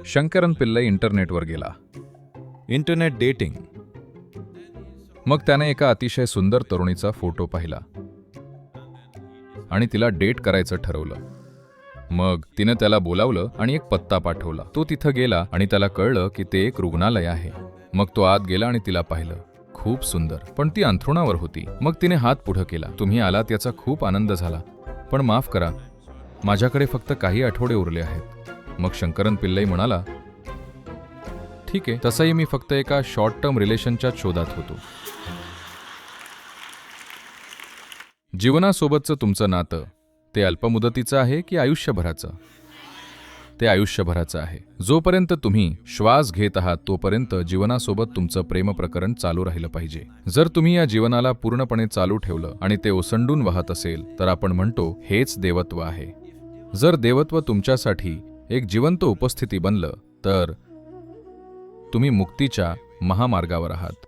शंकरन पिल्लई इंटरनेटवर गेला. Internet dating. मग त्याने एका अतिशय सुंदर तरुणीचा फोटो पाहिला आणि तिला डेट करायचं ठरवलं. मग तिने त्याला बोलावलं आणि एक पत्ता पाठवला. तो तिथं गेला आणि त्याला कळलं की ते एक रुग्णालय आहे. मग तो आत गेला आणि तिला पाहिलं. खूप सुंदर, पण ती अंथरुणावर होती. मग तिने हात पुढं केला. तुम्ही आलात याचा खूप आनंद झाला, पण माफ करा, माझ्याकडे फक्त काही आठवडे उरले आहेत. मग शंकरन पिल्लई म्हणाला, ठीक आहे, तसंही मी फक्त एका शॉर्ट टर्म रिलेशनच्या शोधात होतो. जीवनासोबतचं तुमचं नातं ते अल्पमुदतीचं आहे की आयुष्यभराचं? ते आयुष्यभराचं आहे. जोपर्यंत तुम्ही श्वास घेत आहात तोपर्यंत जीवनासोबत तुमचं प्रेम प्रकरण चालू राहिलं पाहिजे. जर तुम्ही या जीवनाला पूर्णपणे चालू ठेवलं आणि ते ओसंडून वाहत असेल तर आपण म्हणतो हेच देवत्व आहे. जर देवत्व तुमच्यासाठी एक जिवंत उपस्थिती बनलं तर तुम्ही मुक्तीच्या महामार्गावर आहात.